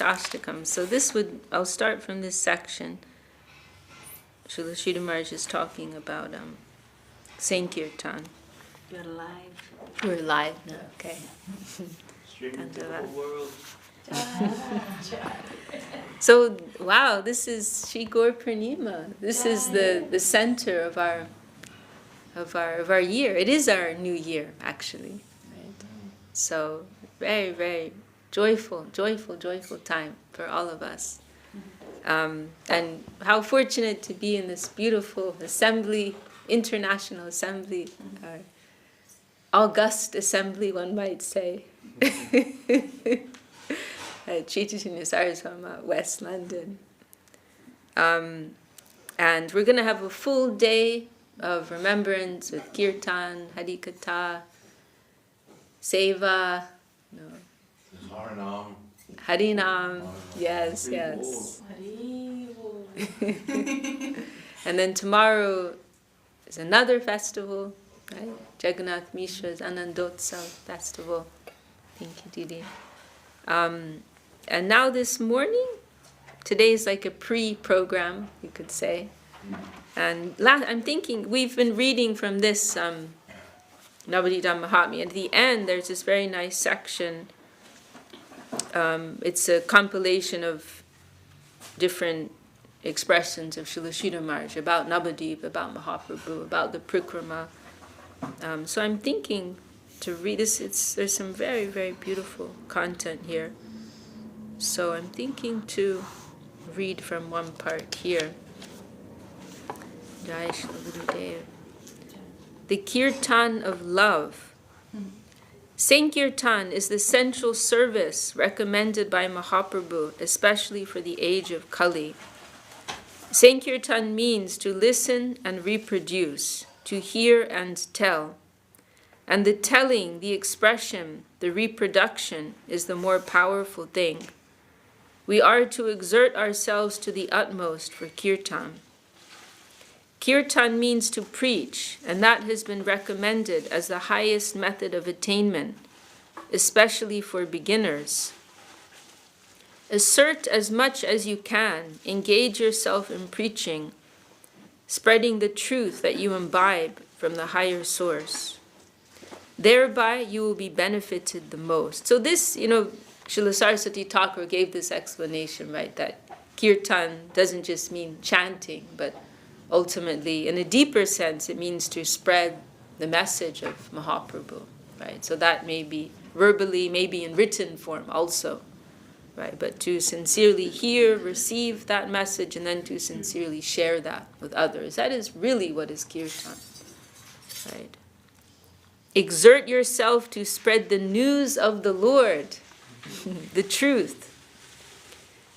Shastakam. So I'll start from this section. Srila Śrīdhar Maharaj is talking about Sankirtan. You're live. We're live now, okay. Streaming to the whole world. So, wow, this is Śrī Gaura Purnima. This is the center of our year. It is our new year, actually. Right? So, very, very joyful time for all of us. And how fortunate to be in this beautiful assembly, international assembly, or august assembly, one might say. Chaitanya Saraswama, West London. And we're going to have a full day of remembrance with Kirtan, Harikatha, Seva, Harinam, yes. And then tomorrow is another festival, right? Jagannath Mishra's Anandotsav festival. Thank you, Didi. And now this morning, today is like a pre-program, you could say. And I'm thinking, we've been reading from this Navadvipa-bhava-taranga. At the end, there's this very nice section. It's a compilation of different expressions of Srila Śrīdhar Maharaj about Navadvipa, about Mahaprabhu, about the Prikrama. So I'm thinking to read this. There's some very, very beautiful content here. So I'm thinking to read from one part here. Jai Shri Gurudev. The Kirtan of love. Sankirtan is the central service recommended by Mahaprabhu, especially for the age of Kali. Sankirtan means to listen and reproduce, to hear and tell. And the telling, the expression, the reproduction is the more powerful thing. We are to exert ourselves to the utmost for kirtan. Kirtan means to preach, and that has been recommended as the highest method of attainment, especially for beginners. Assert as much as you can, engage yourself in preaching, spreading the truth that you imbibe from the higher source. Thereby you will be benefited the most. So this, Srila Saraswati Thakur gave this explanation, right, that kirtan doesn't just mean chanting, but ultimately, in a deeper sense, it means to spread the message of Mahaprabhu, right? So that may be verbally, maybe in written form also, right? But to sincerely hear, receive that message, and then to sincerely share that with others. That is really what is kirtan, right? Exert yourself to spread the news of the Lord, the truth.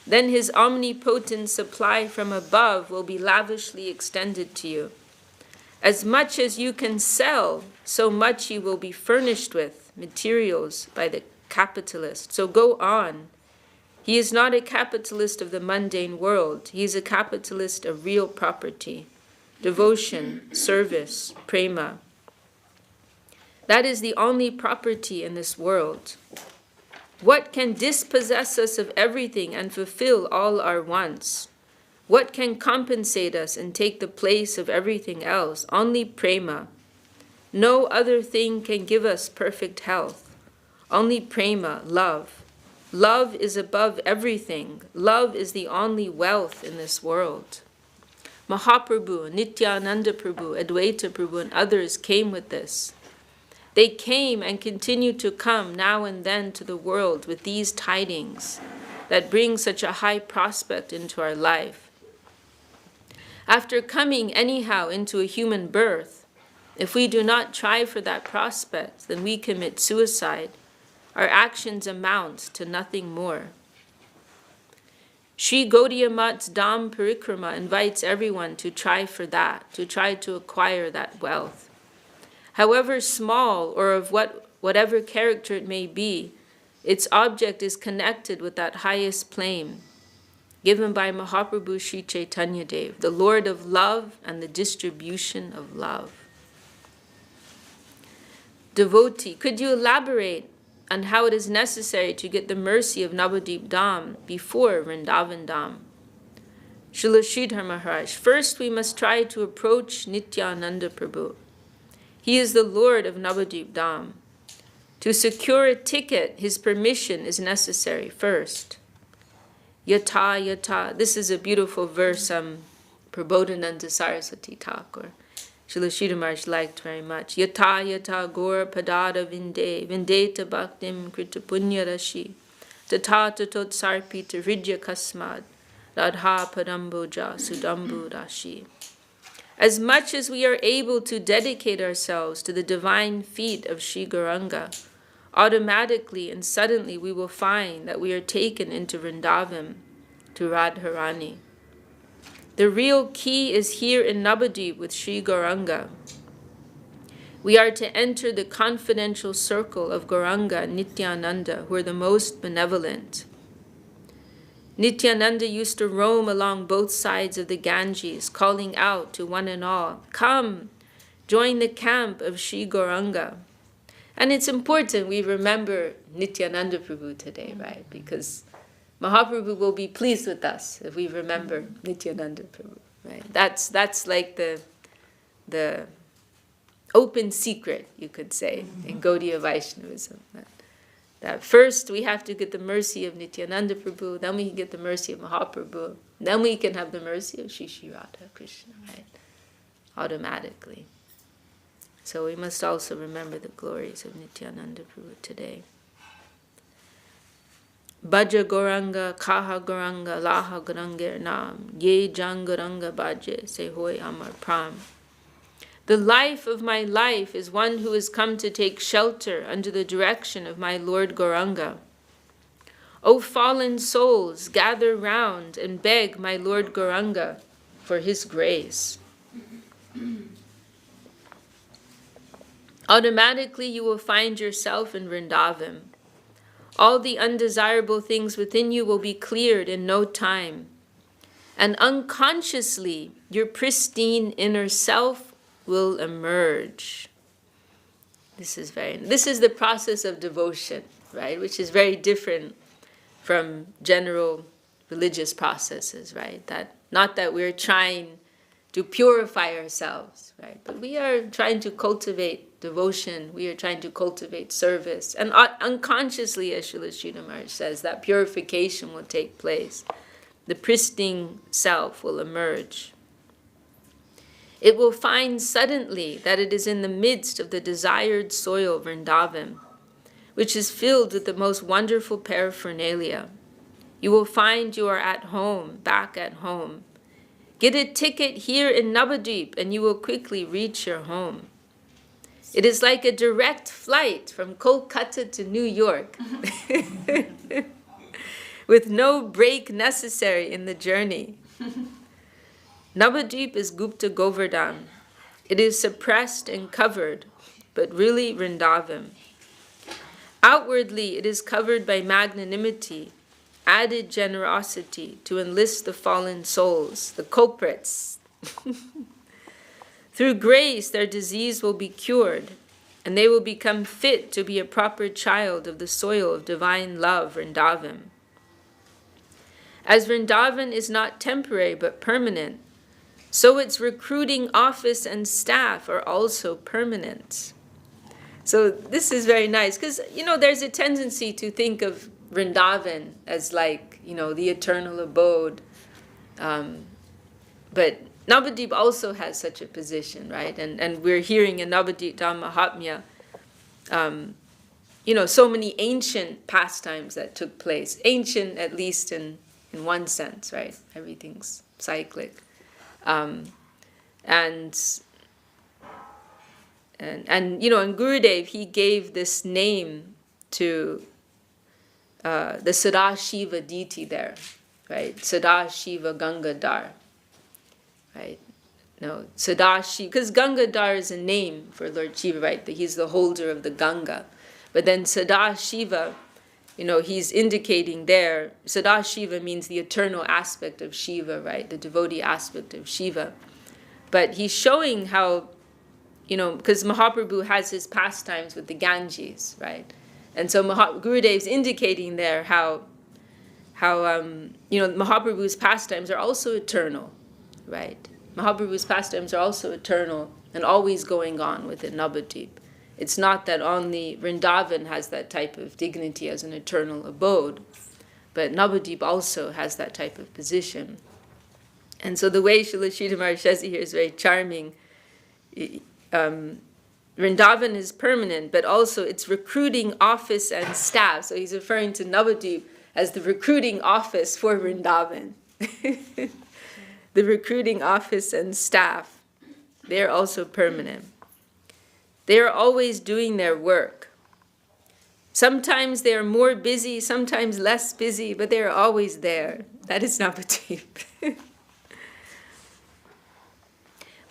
Then his omnipotent supply from above will be lavishly extended to you. As much as you can sell, so much you will be furnished with materials by the capitalist. So go on. He is not a capitalist of the mundane world. He is a capitalist of real property, devotion, service, prema. That is the only property in this world. What can dispossess us of everything and fulfill all our wants? What can compensate us and take the place of everything else? Only prema. No other thing can give us perfect health. Only prema, love. Love is above everything. Love is the only wealth in this world. Mahaprabhu, Nityananda Prabhu, Advaita Prabhu, and others came with this. They came and continue to come now and then to the world with these tidings that bring such a high prospect into our life. After coming anyhow into a human birth, if we do not try for that prospect, then we commit suicide. Our actions amount to nothing more. Śrī Gaudiya Math's Dhām Parikrama invites everyone to try for that, to try to acquire that wealth. However small or of whatever character it may be, its object is connected with that highest plane given by Mahaprabhu Sri Chaitanya Dev, the Lord of love and the distribution of love. Devotee, could you elaborate on how it is necessary to get the mercy of Navadvipa-dhama before Vrindavan-dhama. Srila Śrīdhar Mahārāj, first we must try to approach Nityananda Prabhu. He is the Lord of Navadvipa-dhama. To secure a ticket, his permission is necessary first. Yata yata, this is a beautiful verse Prabodhananda Saraswati Thakur, Srila Śrīdhar Mahārāj liked very much. Yata yata Gaura padada vindeta bhaktim krita punya rashi tata tatot sarpita hridya kasmad radha padamboja sudambu rashi. As much as we are able to dedicate ourselves to the divine feet of Sri Gauranga, automatically and suddenly we will find that we are taken into Vrindavan, to Radharani. The real key is here in Navadvip with Sri Gauranga. We are to enter the confidential circle of Gauranga and Nityananda, who are the most benevolent. Nityananda used to roam along both sides of the Ganges, calling out to one and all, "Come, join the camp of Sri Gauranga." And it's important we remember Nityananda Prabhu today, right? Because Mahaprabhu will be pleased with us if we remember Nityananda Prabhu, right? That's like the open secret, you could say, in Gaudiya Vaishnavism. That first we have to get the mercy of Nityananda Prabhu, then we can get the mercy of Mahaprabhu, then we can have the mercy of Shri Shri Radha Krishna, right? Automatically. So we must also remember the glories of Nityananda Prabhu today. Bhaja Gauranga, Kaha Gauranga, Laha Gauranga Nam, Ye Jan Gauranga Bhaje, Se Hoy Amar Pram. The life of my life is one who has come to take shelter under the direction of my Lord Gauranga. O fallen souls, gather round and beg my Lord Gauranga for his grace. Automatically you will find yourself in Vrindavan. All the undesirable things within you will be cleared in no time. And unconsciously, your pristine inner self will emerge. This is the process of devotion, right? Which is very different from general religious processes, right? Not that we're trying to purify ourselves, right? But we are trying to cultivate devotion, we are trying to cultivate service. And unconsciously, as Srila Śrīla Mahārāj says, that purification will take place. The pristine self will emerge. It will find suddenly that it is in the midst of the desired soil Vrindavan, which is filled with the most wonderful paraphernalia. You will find you are at home, back at home. Get a ticket here in Navadvip and you will quickly reach your home. It is like a direct flight from Kolkata to New York, with no break necessary in the journey. Navadvip is Gupta Govardhan. It is suppressed and covered, but really Vrindavan. Outwardly, it is covered by magnanimity, added generosity to enlist the fallen souls, the culprits. Through grace, their disease will be cured, and they will become fit to be a proper child of the soil of divine love, Vrindavan. As Vrindavan is not temporary but permanent, so its recruiting office and staff are also permanent. So this is very nice, because, there's a tendency to think of Vrindavan as like, the eternal abode. But Navadvip also has such a position, right? And we're hearing in Navadvipa-dhama-mahatmya, so many ancient pastimes that took place. Ancient, at least in one sense, right? Everything's cyclic. And Gurudev, he gave this name to the Sadashiva deity there, right? Sadashiva Gangadhar, right? No, Sadashiva, because Gangadhar is a name for Lord Shiva, right? He's the holder of the Ganga. But then Sadashiva, he's indicating there, Sadashiva means the eternal aspect of Shiva, right? The devotee aspect of Shiva. But he's showing how, because Mahaprabhu has his pastimes with the Ganges, right? And so Gurudev's indicating there how Mahaprabhu's pastimes are also eternal, right? Mahaprabhu's pastimes are also eternal and always going on within Navadvip. It's not that only Vrindavan has that type of dignity as an eternal abode, but Navadvip also has that type of position. And so the way Srila Śrīdhar Maharaj says it here is very charming. Vrindavan is permanent, but also it's recruiting office and staff. So he's referring to Navadvip as the recruiting office for Vrindavan. The recruiting office and staff, they're also permanent. They are always doing their work. Sometimes they are more busy, sometimes less busy, but they are always there. That is Navadvip.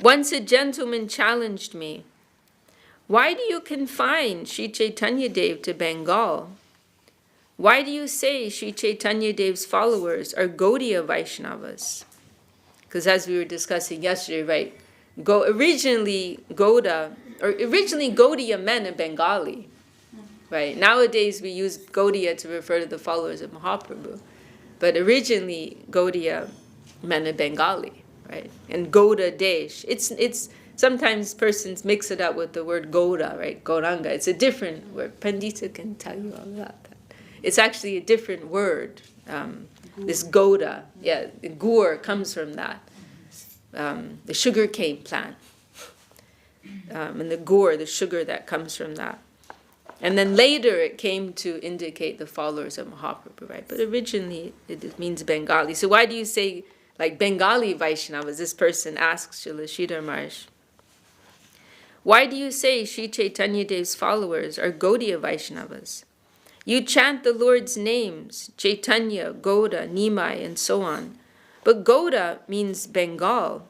Once a gentleman challenged me, "Why do you confine Sri Chaitanya Dev to Bengal? Why do you say Sri Chaitanya Dev's followers are Gaudiya Vaishnavas?" Because as we were discussing yesterday, right, originally Gaudiya meant a Bengali, right? Nowadays we use Gaudiya to refer to the followers of Mahaprabhu, but originally Gaudiya meant a Bengali, right? And Gauda Desh, it's sometimes persons mix it up with the word Gauda, right? Gauranga. It's a different word. Pandita can tell you all about that. It's actually a different word. This Gauda, the gur comes from that. The sugarcane plant. And the gur, the sugar that comes from that. And then later it came to indicate the followers of Mahaprabhu, right? But originally it means Bengali. So why do you say like Bengali Vaishnavas? This person asks Srila Śrīdhar Maharaj. Why do you say Sri Chaitanya Dev's followers are Gaudiya Vaishnavas? You chant the Lord's names, Chaitanya, Gauda, Nimai, and so on. But Gauda means Bengal.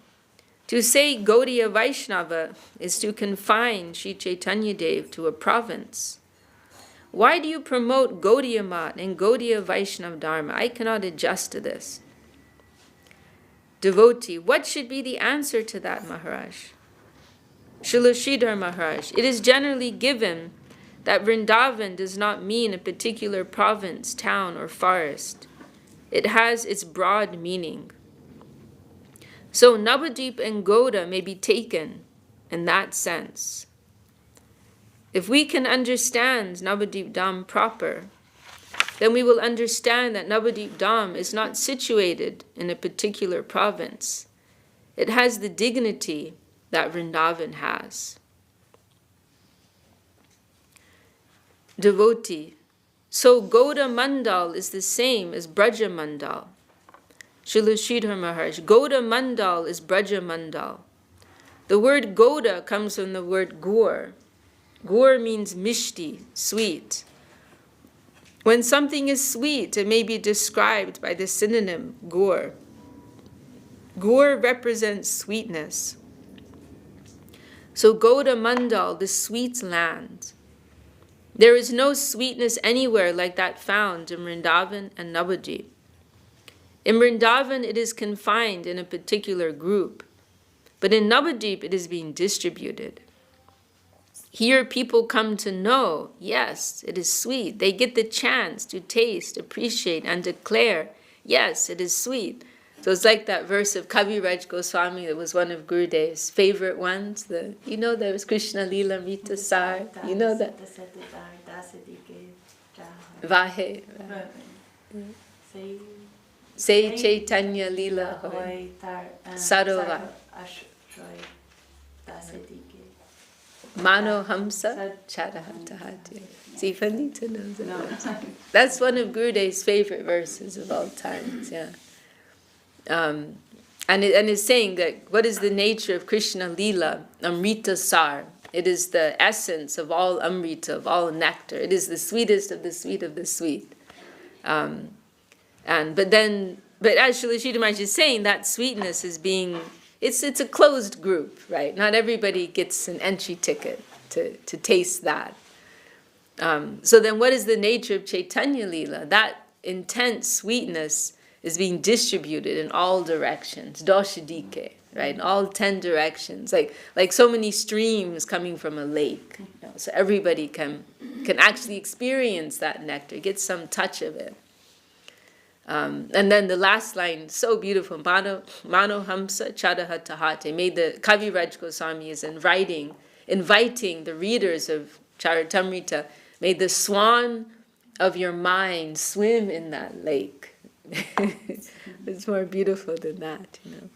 To say Gaudiya Vaishnava is to confine Sri Chaitanya Dev to a province. Why do you promote Gaudiya Mat and Gaudiya Vaishnava Dharma? I cannot adjust to this. Devotee, what should be the answer to that, Mahārāj? Srila Śrīdhar Maharaj, it is generally given that Vrindavan does not mean a particular province, town, or forest. It has its broad meaning. So Navadvip and Gauda may be taken in that sense. If we can understand Navadvipa-dhama proper, then we will understand that Navadvipa-dhama is not situated in a particular province. It has the dignity that Vrindavan has. Devotee, so Gauda Mandal is the same as Braja Mandal. Srila Śrīdhar Maharaj, Gauda Mandal is Braja Mandal. The word Gauda comes from the word gur. Gur means mishti, sweet. When something is sweet, it may be described by the synonym gur. Gur represents sweetness. So Gauda Mandal, the sweet land. There is no sweetness anywhere like that found in Vrindavan and Navadvip. In Vrindavan, it is confined in a particular group, but in Navadvip, it is being distributed. Here, people come to know, yes, it is sweet. They get the chance to taste, appreciate, and declare, yes, it is sweet. So it's like that verse of Kaviraj Goswami that was one of Gurudev's favorite ones. There was Krishna Lila Mita Sar. You know that? Vahe. Say Chaitanya Lila Hoy. Sarova. Mano Hamsa Charahatahatya. See, Pandita knows it. That's one of Gurudev's favorite verses of all times, yeah. And it's saying that what is the nature of Krishna Lila? Amrita Sar. It is the essence of all Amrita, of all nectar. It is the sweetest of the sweet of the sweet. But as Srila Śrīdhar Maharaj is saying, that sweetness is being, it's a closed group, right? Not everybody gets an entry ticket to taste that. So then what is the nature of Chaitanya Lila? That intense sweetness is being distributed in all directions, doshadike, right? In all 10 directions, like so many streams coming from a lake. So everybody can can actually experience that nectar, get some touch of it. And then the last line, so beautiful, Mano Hamsa Chadaha Tahate, made the Kaviraj Goswami is inviting the readers of Charitamrita, may the swan of your mind swim in that lake. It's more beautiful than that, you know.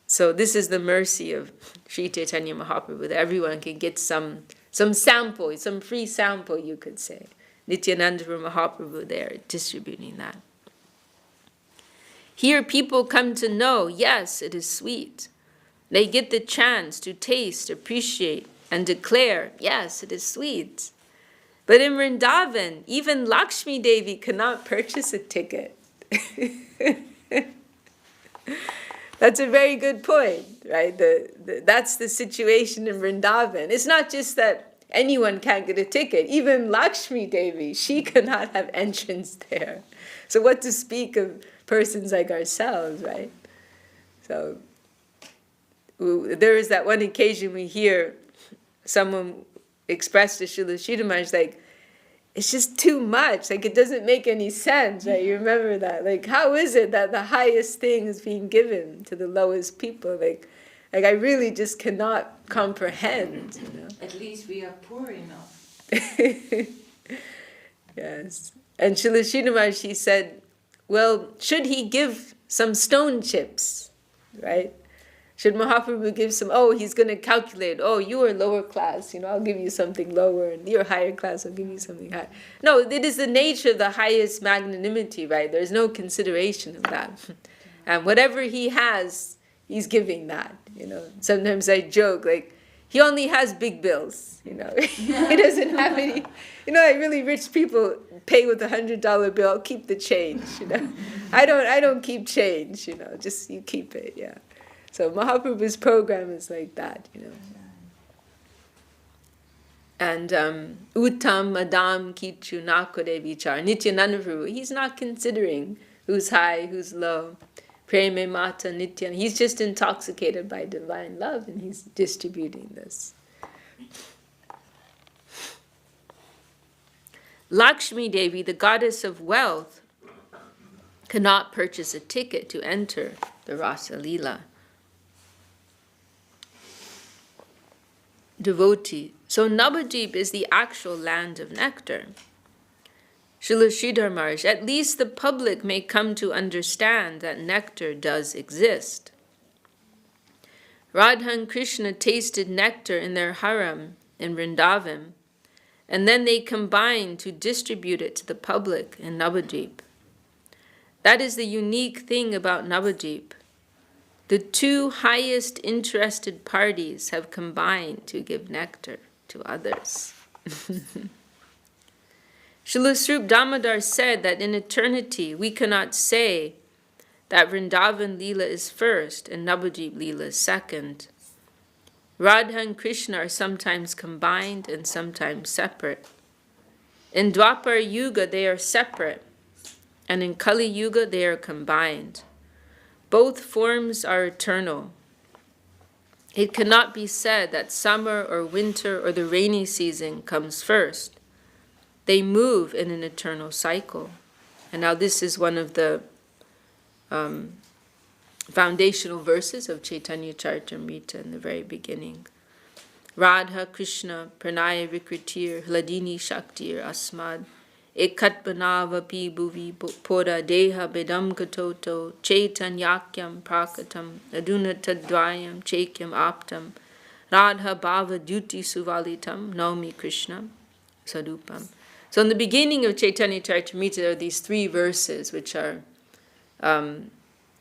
So this is the mercy of Sri Chaitanya Mahaprabhu, that everyone can get some sample, some free sample, you could say. Nityananda Mahaprabhu there distributing that. Here people come to know, yes, it is sweet. They get the chance to taste, appreciate, and declare, yes, it is sweet. But in Vrindavan, even Lakshmi Devi cannot purchase a ticket. That's a very good point, right? That's the situation in Vrindavan. It's not just that anyone can't get a ticket. Even Lakshmi Devi, she cannot have entrance there. So what to speak of persons like ourselves, right? So there is that one occasion we hear someone express to Srila Śrīdhar Maharaj, like, it's just too much. Like, it doesn't make any sense, right? You remember that. Like, how is it that the highest thing is being given to the lowest people? Like I really just cannot comprehend, you know. At least we are poor enough. Yes. And Srila Śrīdhar Maharaj, he said, well, should he give some stone chips, right? Should Mahaprabhu give some, he's going to calculate, you are lower class, you know, I'll give you something lower, and you're higher class, I'll give you something higher. No, it is the nature of the highest magnanimity, right? There's no consideration of that. And whatever he has, he's giving that, you know. Sometimes I joke, like, he only has big bills, you know. He doesn't have any, you know, like really rich people pay with $100 bill, keep the change, you know. I don't keep change, you know, just you keep it, yeah. So Mahaprabhu's program is like that, you know. And Uttam Madam Kichu Nakore Vichar, Nityananda Prabhu, he's not considering who's high, who's low. Preme Mata Nityan, he's just intoxicated by divine love and he's distributing this. Lakshmi Devi, the goddess of wealth, cannot purchase a ticket to enter the Rasa Leela. Devotee. So Navadvip is the actual land of nectar. Srila Śrīdhar Maharaj, at least the public may come to understand that nectar does exist. Radha and Krishna tasted nectar in their haram in Vrindavan, and then they combined to distribute it to the public in Navadvip. That is the unique thing about Navadvip. The two highest interested parties have combined to give nectar to others. Srila Srup Damodar said that in eternity we cannot say that Vrindavan Leela is first and Navadvip Leela is second. Radha and Krishna are sometimes combined and sometimes separate. In Dwapara Yuga they are separate, and in Kali Yuga they are combined. Both forms are eternal. It cannot be said that summer or winter or the rainy season comes first. They move in an eternal cycle. And now this is one of the foundational verses of Chaitanya Charitamrita in the very beginning. Radha Krishna Pranaya Vikritir Hladini Shaktir Asmad Ekatbanavapi Bhuvi Pora Deha Bedam Katoto Chaitanyakyam Prakatam Aduna Tadvayam Chakyam Aptam Radha Bhava Duti Suvalitam Naumi Krishna Sadupam. So in the beginning of Chaitanya Charitamrita there are these three verses which are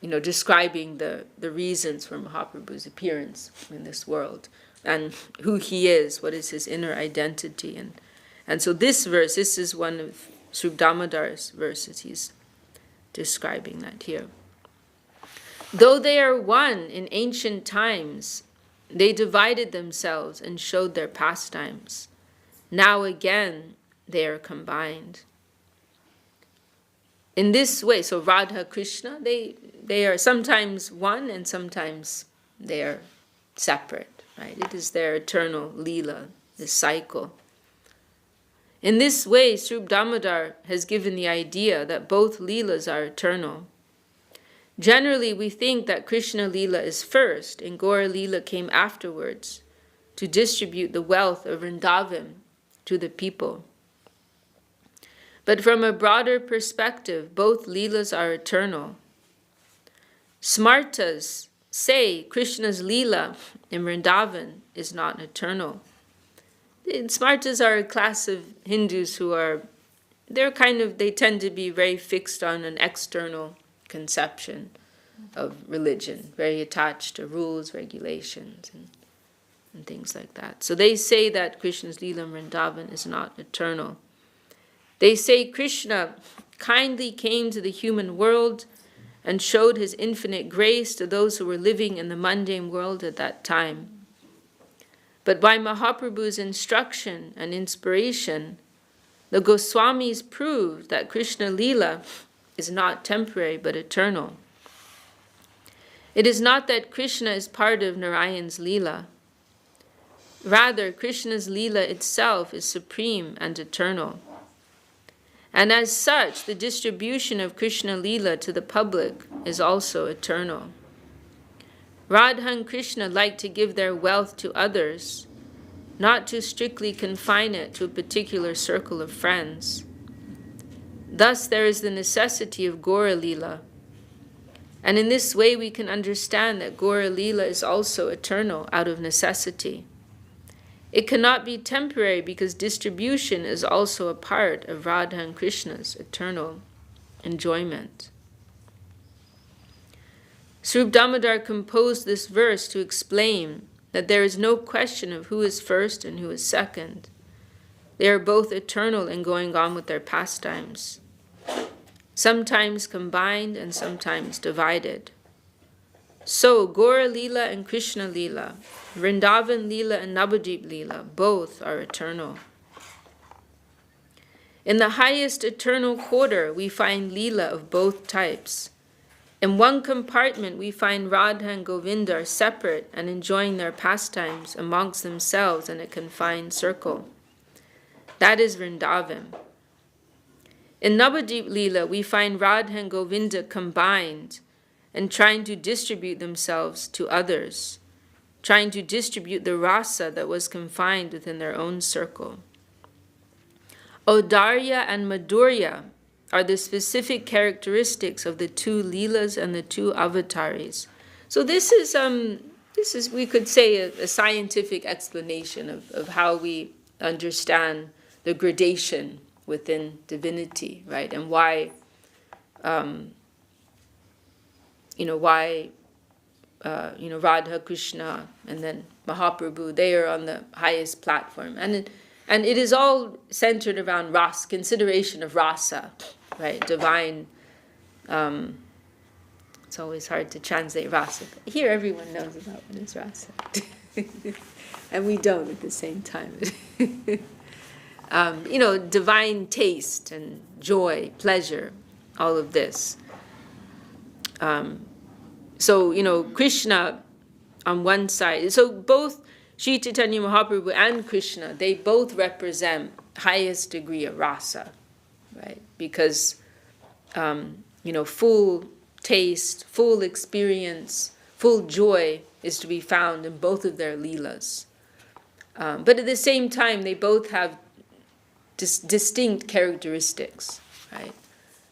describing the reasons for Mahaprabhu's appearance in this world and who he is, what is his inner identity. And so this verse, this is one of Srup Damodar's verses. He's describing that here. Though they are one in ancient times, they divided themselves and showed their pastimes. Now again, they are combined. In this way, so Radha, Krishna, they are sometimes one and sometimes they are separate, right? It is their eternal Leela, the cycle. In this way, Sri Damodar has given the idea that both Leelas are eternal. Generally, we think that Krishna Leela is first and Gaura Leela came afterwards to distribute the wealth of Vrindavan to the people. But from a broader perspective, both Leelas are eternal. Smartas say Krishna's Leela in Vrindavan is not eternal. Smartas are a class of Hindus who are, they tend to be very fixed on an external conception of religion, very attached to rules, regulations, and things like that. So they say that Krishna's Leela in Vrindavan is not eternal. They say Krishna kindly came to the human world and showed his infinite grace to those who were living in the mundane world at that time. But by Mahaprabhu's instruction and inspiration, the Goswamis proved that Krishna Leela is not temporary but eternal. It is not that Krishna is part of Narayan's Leela. Rather, Krishna's Leela itself is supreme and eternal. And as such, the distribution of Krishna Leela to the public is also eternal. Radha and Krishna like to give their wealth to others, not to strictly confine it to a particular circle of friends. Thus, there is the necessity of Gaura Leela. And in this way, we can understand that Gaura Leela is also eternal out of necessity. It cannot be temporary because distribution is also a part of Radha and Krishna's eternal enjoyment. Sri Damodar composed this verse to explain that there is no question of who is first and who is second. They are both eternal and going on with their pastimes, sometimes combined and sometimes divided. So, Gaura Leela and Krishna Leela, Vrindavan Leela and Navadvipa Leela, both are eternal. In the highest eternal quarter, we find Leela of both types. In one compartment, we find Radha and Govinda are separate and enjoying their pastimes amongst themselves in a confined circle. That is Vrindavan. In Navadvipa Leela, we find Radha and Govinda combined and trying to distribute themselves to others, trying to distribute the rasa that was confined within their own circle. Audarya and Madhurya are the specific characteristics of the two Leelas and the two avataris. So this is we could say a scientific explanation of how we understand the gradation within divinity, right? And why Radha, Krishna, and then Mahaprabhu, they are on the highest platform. And it is all centered around rasa, consideration of rasa, right? Divine, it's always hard to translate rasa. Here everyone knows about what is rasa. And we don't at the same time. Divine taste and joy, pleasure, all of this. So, Krishna on one side. So both Sri Chaitanya Mahaprabhu and Krishna, they both represent highest degree of rasa, right? Because, full taste, full experience, full joy is to be found in both of their leelas. But at the same time, they both have distinct characteristics, right?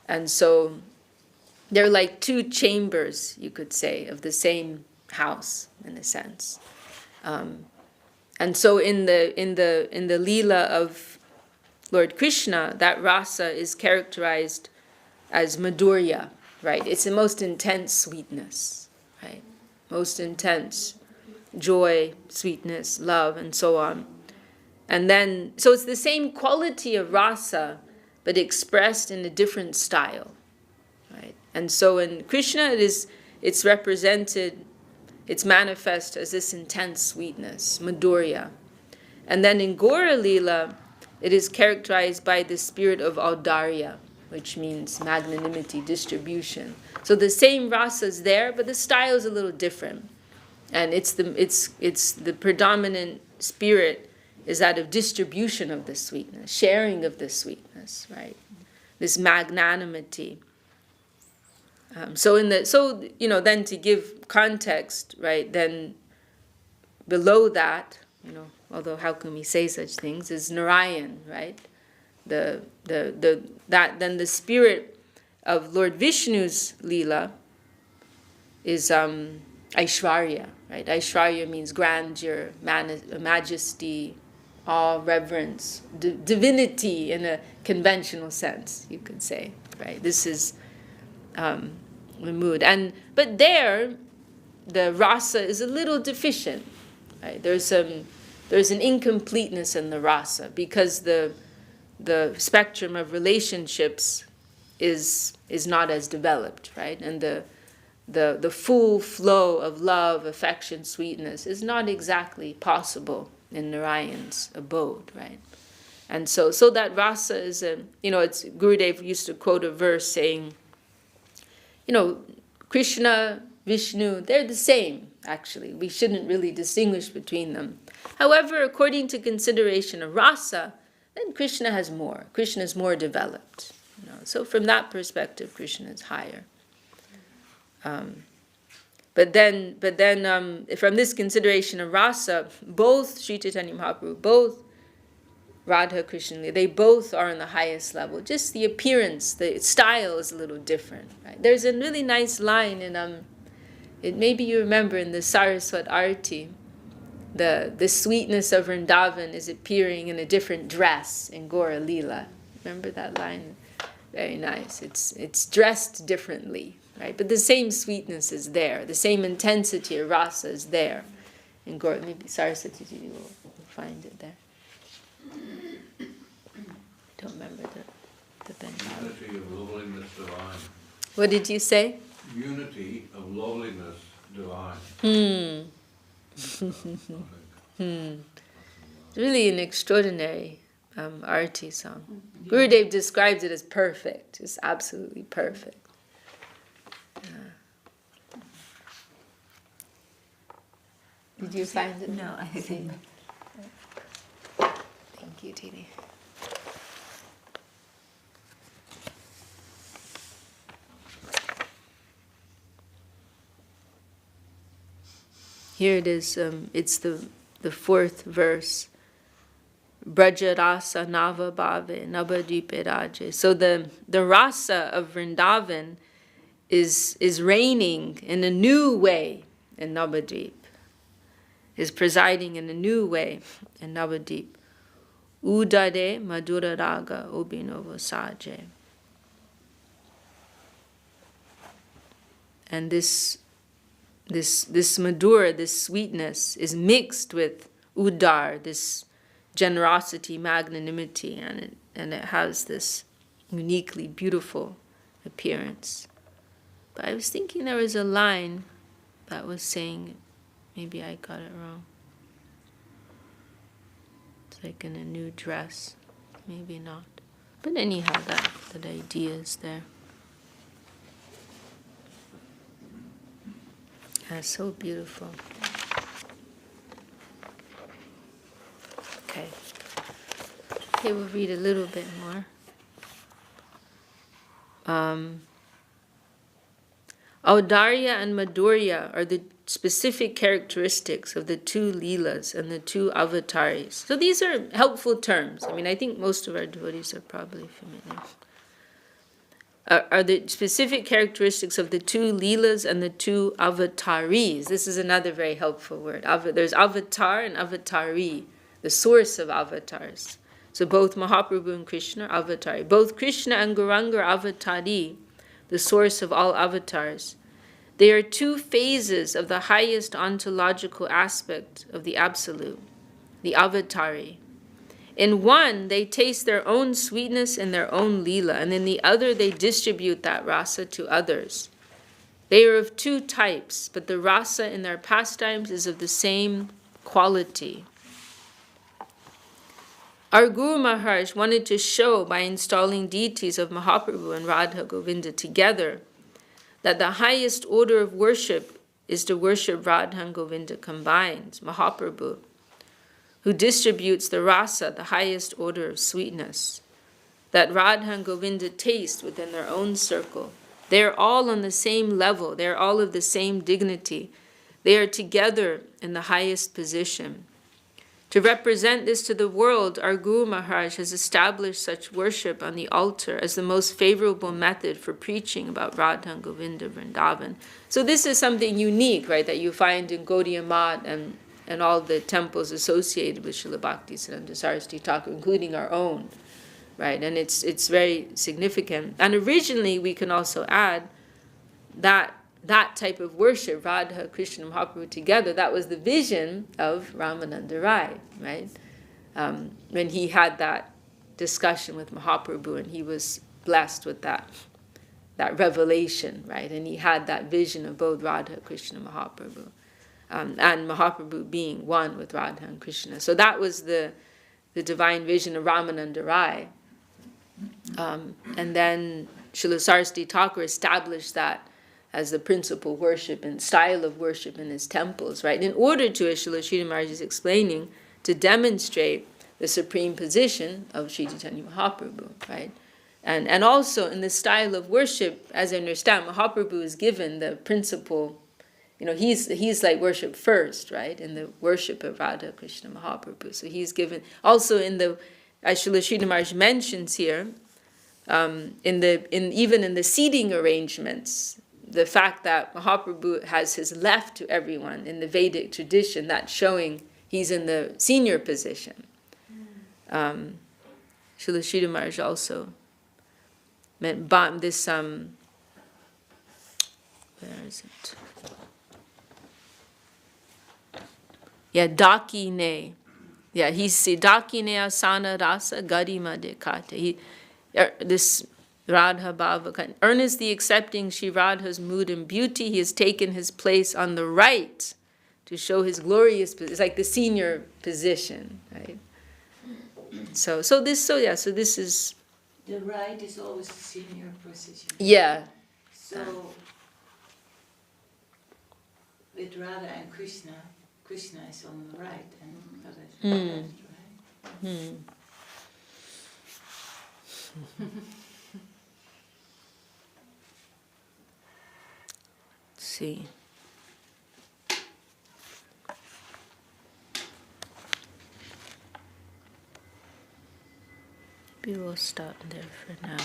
And so they're like two chambers, you could say, of the same house, in a sense. And so in the Leela of Lord Krishna, that rasa is characterized as Madhurya, right? It's the most intense sweetness, right? Most intense joy, sweetness, love, and so on. And then, so it's the same quality of rasa, but expressed in a different style, right? And so in Krishna, it's represented, it's manifest as this intense sweetness, Madhurya. And then in Gaura Leela, it is characterized by the spirit of Audarya, which means magnanimity, distribution. So the same rasa is there, but the style is a little different. And it's the predominant spirit is that of distribution of the sweetness, sharing of the sweetness, right? This magnanimity. Then to give context, right? Then below that, although how can we say such things, is Narayan, right? Then the spirit of Lord Vishnu's Leela is Aishwarya, right? Aishwarya means grandeur, majesty, awe, reverence, divinity in a conventional sense, you could say, right? This is the mood. But there, the rasa is a little deficient, right? There's an incompleteness in the rasa because the spectrum of relationships is not as developed, right? And the full flow of love, affection, sweetness is not exactly possible in Narayan's abode, right? And so that rasa is it's Gurudev used to quote a verse saying, Krishna, Vishnu, they're the same, actually. We shouldn't really distinguish between them. However, according to consideration of rasa, then Krishna has more. Krishna is more developed. So from that perspective, Krishna is higher. But then, from this consideration of rasa, both Sri Chaitanya Mahaprabhu, both Radha, Krishna, they both are on the highest level. Just the appearance, the style is a little different. Right? There's a really nice line in maybe you remember in the Saraswat Arti, the sweetness of Vrindavan is appearing in a different dress in Gaura Leela. Remember that line? Very nice. It's dressed differently, right? But the same sweetness is there. The same intensity of rasa is there in Gaura. Maybe Saraswati Ji will find it there. I don't remember the Bengali. Unity of loveliness divine. What did you say? Unity of loveliness divine. It's really an extraordinary arti song. Gurudev describes it as perfect. It's absolutely perfect. Did you find it? No, I didn't. Thank you, Titi. Here it is. It's the fourth verse. Braja rasa nava bhave Navadvipa-dhama. So the rasa of Vrindavan is reigning in a new way in Navadvip. Is presiding in a new way in Navadvip. Udade madura raga obinovo saje. And this madura, this sweetness, is mixed with udar, this generosity, magnanimity, and it has this uniquely beautiful appearance. But I was thinking there was a line that was saying, maybe I got it wrong. It's like in a new dress, maybe not. But anyhow, that idea is there. That's so beautiful. Okay. Okay, we'll read a little bit more. Audarya and Madhurya are the specific characteristics of the two Leelas and the two avataris. So these are helpful terms. I think most of our devotees are probably familiar. Are the specific characteristics of the two Leelas and the two avataris. This is another very helpful word. There's avatar and avatari, the source of avatars. So both Mahaprabhu and Krishna are avatari. Both Krishna and Gauranga are avatari, the source of all avatars. They are two phases of the highest ontological aspect of the Absolute, the avatari. In one, they taste their own sweetness in their own Leela, and in the other, they distribute that rasa to others. They are of two types, but the rasa in their pastimes is of the same quality. Our Guru Mahārāj wanted to show by installing deities of Mahaprabhu and Radha Govinda together that the highest order of worship is to worship Radha and Govinda combined, Mahaprabhu, who distributes the rasa, the highest order of sweetness, that Radha and Govinda taste within their own circle. They are all on the same level. They are all of the same dignity. They are together in the highest position. To represent this to the world, our Guru Mahārāj has established such worship on the altar as the most favorable method for preaching about Radha and Govinda Vrindavan. So this is something unique, right, that you find in Gaudiya Math and all the temples associated with Srila Bhaktisiddhanta Saraswati Thakur, including our own, right? And it's very significant. And originally, we can also add that type of worship, Radha, Krishna, and Mahaprabhu together, that was the vision of Ramananda Rai, right? When he had that discussion with Mahaprabhu and he was blessed with that revelation, right? And he had that vision of both Radha, Krishna, and Mahaprabhu. And Mahaprabhu being one with Radha and Krishna. So that was the divine vision of Ramananda Rai. And then Srila Saraswati Thakur established that as the principal worship and style of worship in his temples, right? In order to, as Srila Śrīla Maharaj is explaining, to demonstrate the supreme position of Sri Chaitanya Mahaprabhu, right? And also in the style of worship, as I understand, Mahaprabhu is given the principal, he's like worship first, right? In the worship of Radha Krishna Mahaprabhu. So he's given, also in the, as Srila Śrīla Maharaj mentions here, even in the seating arrangements, the fact that Mahaprabhu has his left to everyone in the Vedic tradition, that's showing he's in the senior position. Srila Śrīla Maharaj also meant this, where is it? Yeah, Dakine. Yeah, he's Dakine asana rasa garima dekate. This Radha Bhava, earnestly accepting Shri Radha's mood and beauty, he has taken his place on the right to show his glorious position. It's like the senior position, right? So this is. The right is always the senior position. Yeah. So with Radha and Krishna is on the right and Radha is on the left, right? See. Maybe we'll stop there for now.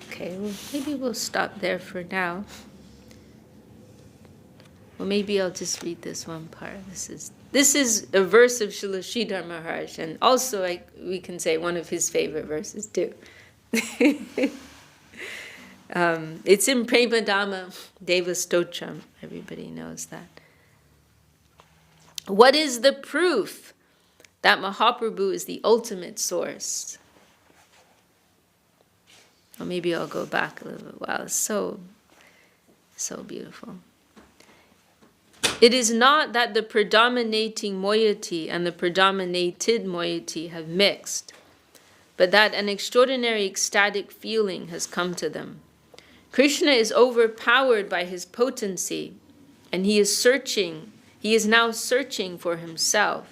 Okay, well, maybe we'll stop there for now. Well, maybe I'll just read this one part. This is a verse of Srila Śrīdhar Mahārāj, and also we can say one of his favorite verses too. It's in Premadama Deva Stotram. Everybody knows that. What is the proof that Mahaprabhu is the ultimate source? Or maybe I'll go back a little bit. Wow, it's so beautiful. It is not that the predominating moiety and the predominated moiety have mixed, but that an extraordinary ecstatic feeling has come to them. Krishna is overpowered by his potency, and he is now searching for himself.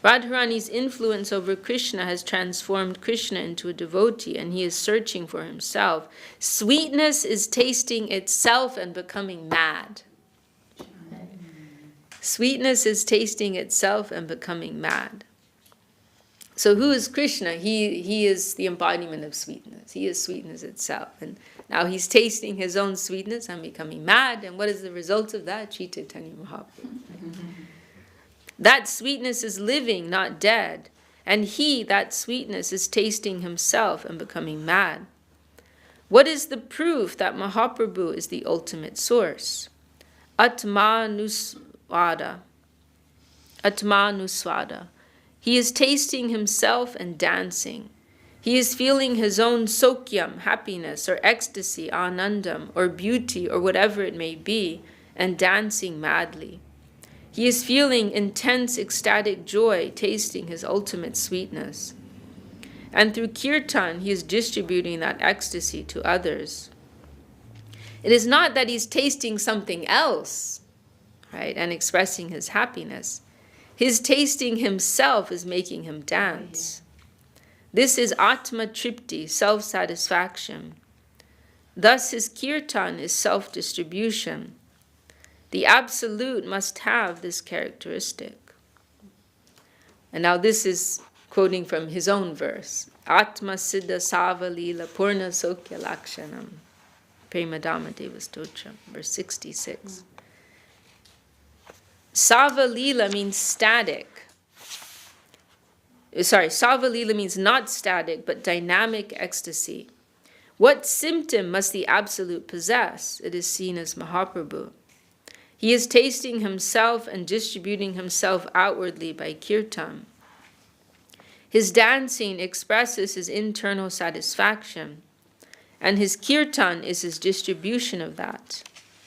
Radharani's influence over Krishna has transformed Krishna into a devotee, and he is searching for himself. Sweetness is tasting itself and becoming mad. Sweetness is tasting itself and becoming mad. So who is Krishna? He is the embodiment of sweetness. He is sweetness itself. And now he's tasting his own sweetness and becoming mad. And what is the result of that? Śrī Chaitanya Mahaprabhu. That sweetness is living, not dead. And that sweetness, is tasting himself and becoming mad. What is the proof that Mahaprabhu is the ultimate source? Atmanusvada. He is tasting himself and dancing. He is feeling his own sokyam, happiness, or ecstasy, anandam, or beauty, or whatever it may be, and dancing madly. He is feeling intense ecstatic joy, tasting his ultimate sweetness. And through kirtan, he is distributing that ecstasy to others. It is not that he's tasting something else, right, and expressing his happiness. His tasting himself is making him dance. This is Atma Tripti, self-satisfaction. Thus his kirtan is self-distribution. The Absolute must have this characteristic. And now this is quoting from his own verse. Atma Siddha Savalila Purna Sokya Lakshanam. Prema-dhamma-deva-stotra, verse 66. Savalila means static. Savalila means not static, but dynamic ecstasy. What symptom must the Absolute possess? It is seen as Mahaprabhu. He is tasting himself and distributing himself outwardly by kirtan. His dancing expresses his internal satisfaction, and his kirtan is his distribution of that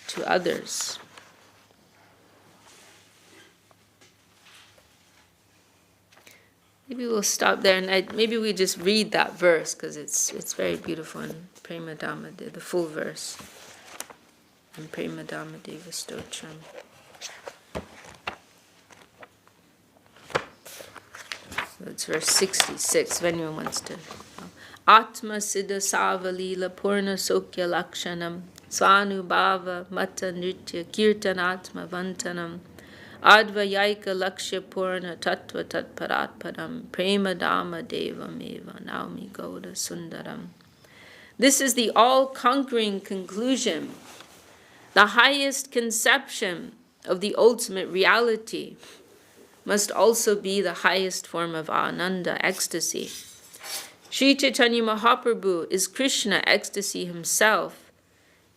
to others. Maybe we'll stop there, and maybe we just read that verse, because it's very beautiful in Prema-dhamma, the full verse in Prema-dhamma-deva-stotra. So it's verse 66, if anyone wants to. Atma siddha savalila purna sokya lakshanam svanubhava mata nritya kirtanatma vantanam advayaika lakshya purna tattva tatparatparam prema dhamma devam eva naumi Gaura sundaram. This is the all-conquering conclusion, the highest conception of the ultimate reality must also be the highest form of ananda, ecstasy. Sri Chaitanya Mahaprabhu is Krishna ecstasy himself,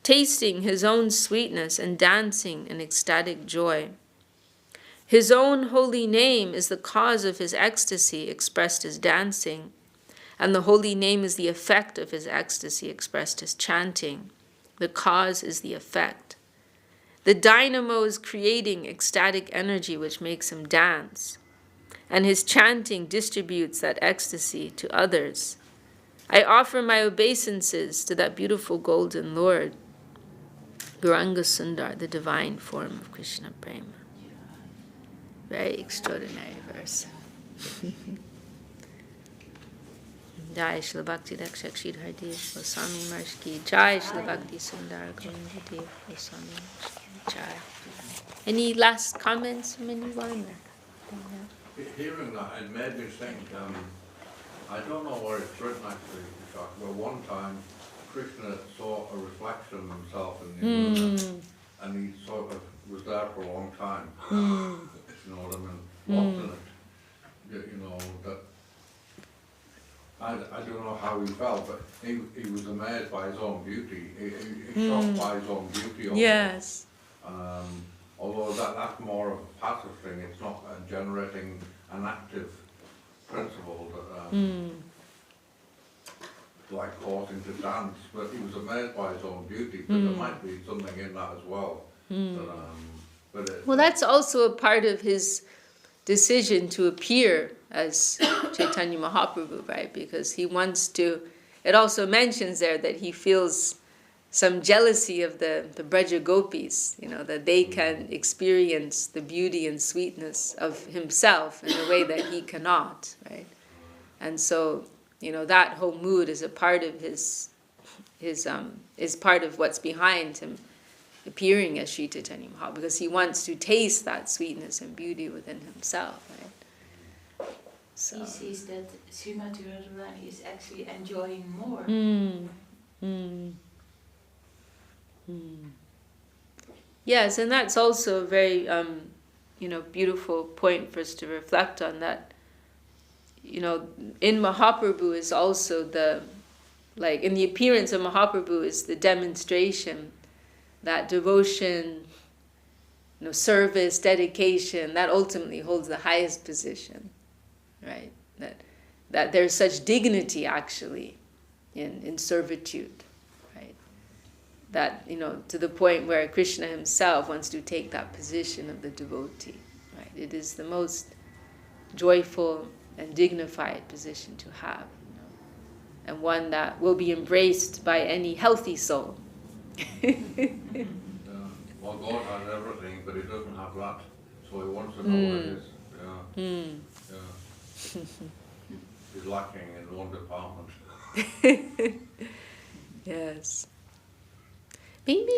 tasting his own sweetness and dancing in ecstatic joy. His own holy name is the cause of his ecstasy expressed as dancing, and the holy name is the effect of his ecstasy expressed as chanting. The cause is the effect. The dynamo is creating ecstatic energy which makes him dance, and his chanting distributes that ecstasy to others. I offer my obeisances to that beautiful golden Lord, Gauranga Sundar, the divine form of Krishna Prema. Very extraordinary verse. Jai Śrīla Bhakti Rakṣak Śrīdhar Dev-Goswāmī Mahārāj ki Jai Śrīla Bhakti Sundar Gauranga Dev-Goswāmī Mahārāj ki Jai. Any last comments from anyone? Hearing that, it made me think, I don't know where it's written actually, Vishakha, but one time Krishna saw a reflection of himself in the Yamuna, and he sort of was there for a long time. You know what I mean? Often you know, that I don't know how he felt, but he was amazed by his own beauty. He shocked by his own beauty also. Yes. Although that's more of a passive thing, it's not generating an active principle that like causing to dance, but he was amazed by his own beauty, but there might be something in that as well. Well, that's also a part of his decision to appear as Chaitanya Mahaprabhu, right? Because he wants to, it also mentions there that he feels some jealousy of the Braja Gopis, you know, that they can experience the beauty and sweetness of himself in a way that he cannot, right? And so, you know, that whole mood is a part of is part of what's behind him appearing as Sri Chaitanya Mahaprabhu, because he wants to taste that sweetness and beauty within himself, right? So he sees that Srimati Radharani is actually enjoying more. Yes, and that's also a very, beautiful point for us to reflect on, that, you know, in Mahaprabhu is also in the appearance of Mahaprabhu is the demonstration that devotion, you know, service, dedication, that ultimately holds the highest position, right? That there's such dignity actually in servitude, right? That, you know, to the point where Krishna himself wants to take that position of the devotee, right? It is the most joyful and dignified position to have, you know? and one that will be embraced by any healthy soul. Yeah. Well, God has everything, but he doesn't have that. So he wants to know what it is. Yeah. Yeah. He's lacking in one department. Yes. Maybe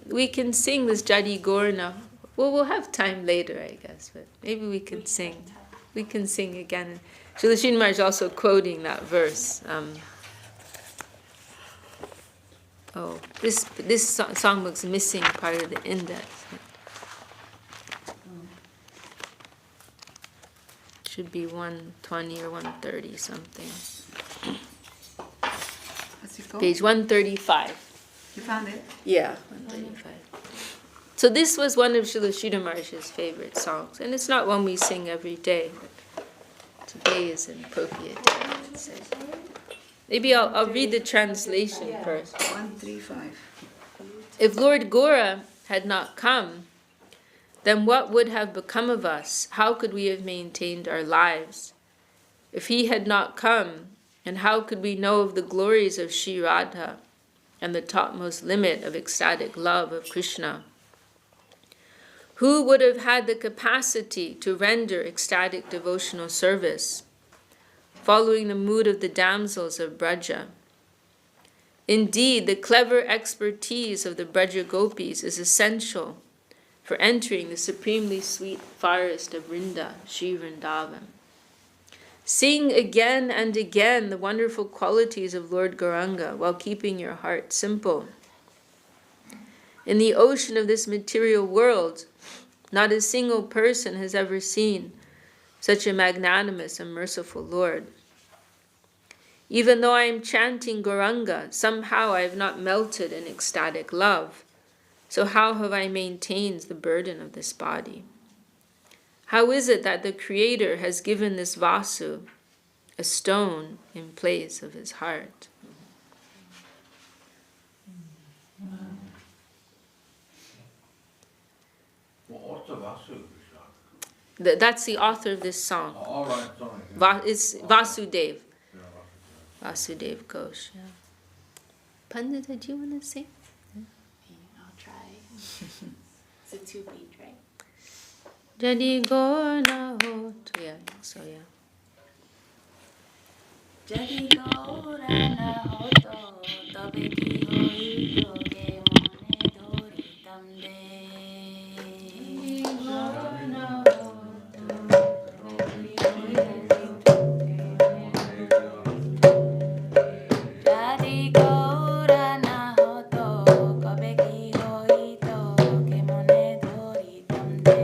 we can sing this Jadi Gorna. Well, we'll have time later, I guess, but maybe we can sing. We can sing again. Srila Śrī Maharāj is also quoting that verse. This songbook's missing part of the index. Should be 120 or 130 something. What's it called? Page 135. You found it? Yeah, 135. So this was one of Srila Śrīdhar Maharaj's favorite songs, and it's not one we sing every day, but today is an appropriate day, I would say. Maybe I'll read the translation first. 135. If Lord Gaura had not come, then what would have become of us? How could we have maintained our lives? If he had not come, and how could we know of the glories of Śrī Radha and the topmost limit of ecstatic love of Krishna? Who would have had the capacity to render ecstatic devotional service, following the mood of the damsels of Braja? Indeed, the clever expertise of the Braja Gopis is essential for entering the supremely sweet forest of Vrinda, Śrī Vrindavan. Sing again and again the wonderful qualities of Lord Gauranga while keeping your heart simple. In the ocean of this material world, not a single person has ever seen such a magnanimous and merciful Lord. Even though I am chanting Gauranga, somehow I have not melted in ecstatic love. So how have I maintained the burden of this body? How is it that the Creator has given this Vasu a stone in place of his heart? What's the Vasu, Vishakha? That's the author of this song. All right, sorry. It's Vasudev. Yeah, Vasudev Ghosh. Yeah. Pandita, do you want to sing? I'll try. It's a 2-beat, right? Jadi Gaura ho. Yeah, so yeah. Jadi Gaura na hoto, tobe ki hoi toge mone dori tamde. Gaura na hoto, tobe ki hoi Jadi Gaura na hoto, tobe ki hoi toge mone dori tamde.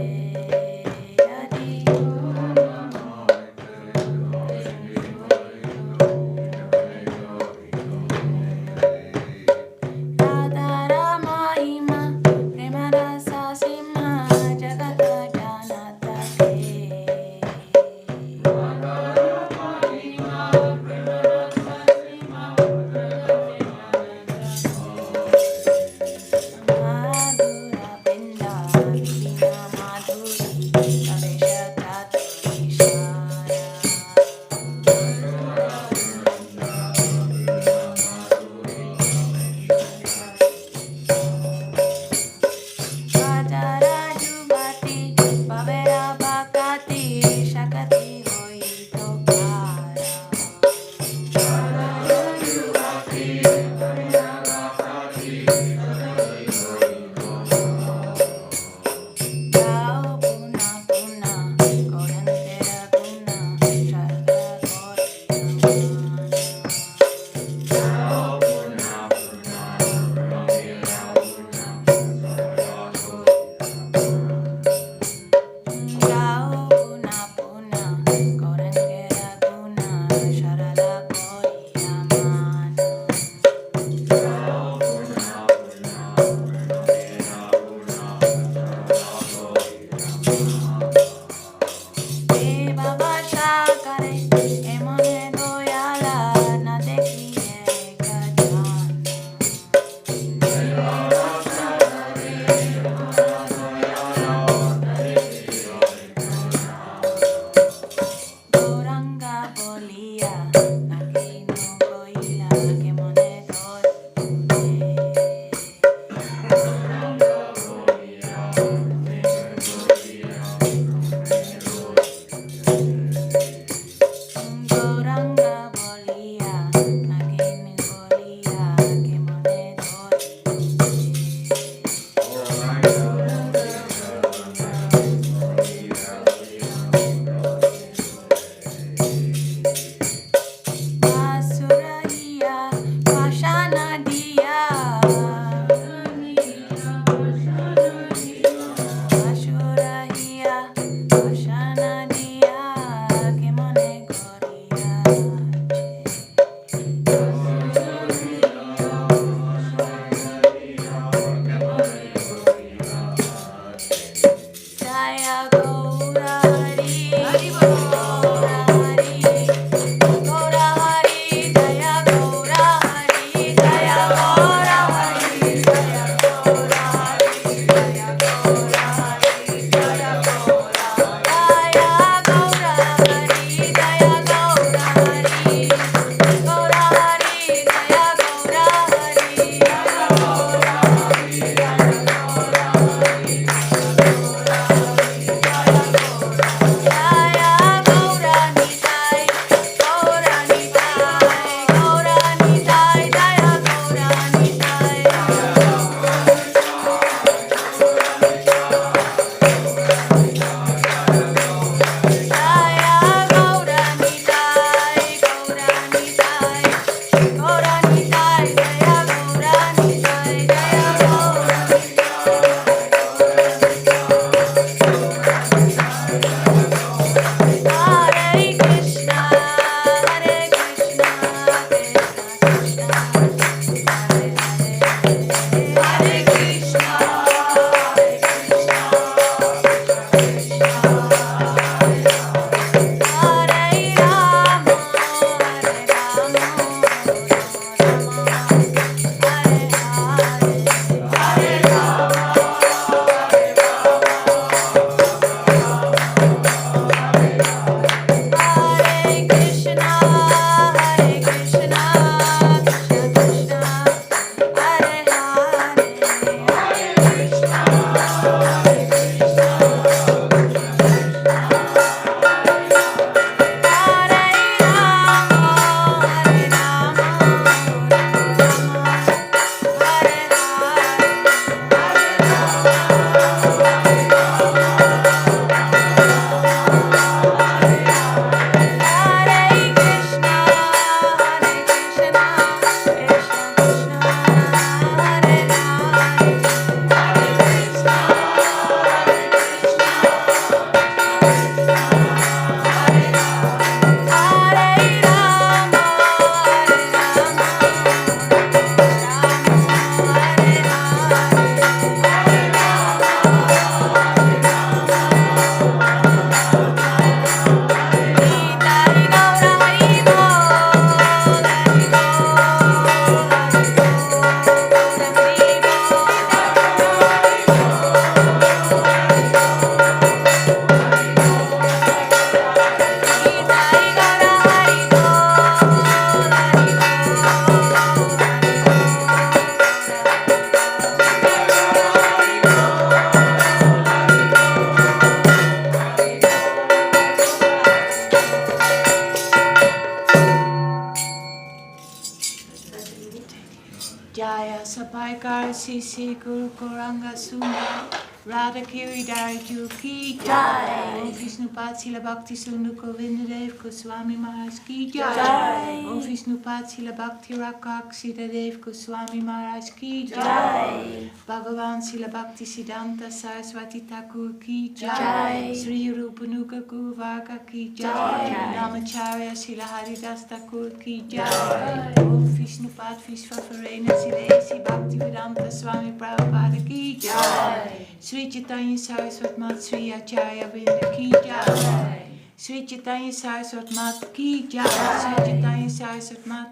Paikara Sisi Guru Gauranga Sundar Radha Giridhara Ju Ki Jai. Om Visnupad Srila Bhakti Sundu Govinda Dev-Goswāmī Mahārāj Ki Jai. Om Visnupad Srila Bhakti Rakṣak Śrīdhar Dev-Goswāmī Mahārāj Ki Jai. Bhagavan Srila Bhakti Siddhanta Saraswati Thakur Ki Jai. Śrī Rupanuga Guru Varga Ki Jai. Namacharya Srila Haridas Thakur Ki Jai. Om Visnupad Vishakha Silesi Bhakti Vedanta Swami Prabhupada Ki Jai. Śrī Chaitanya Saraswat Mat Śrī Acharya Vrinda Ki Jai. Śrī Chaitanya Saraswat Mat Ki Jai. Śrī Chaitanya Saraswat Mat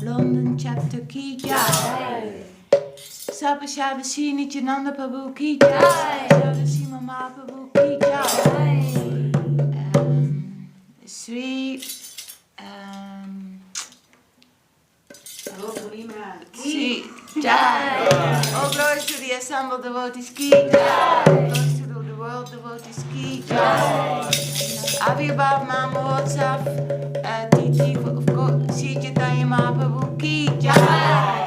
London Chapter Ki Jai. Sabashadasi Nityananda Prabhu Ki Jai. Sabashadasi Mama Prabhu Ki Jai. Śrī Jai. All glories to the assembled devotees Ki Jai. Glories to the world devotees Ki Jai. Avirbhav Mahotsav Titi of Śrī Chaitanya Mahaprabhu Ki Jai.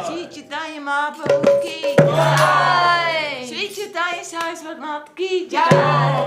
Śrī Chaitanya Mahaprabhu Ki Jai. Śrī Chaitanya Saraswat Mat Ki Jai.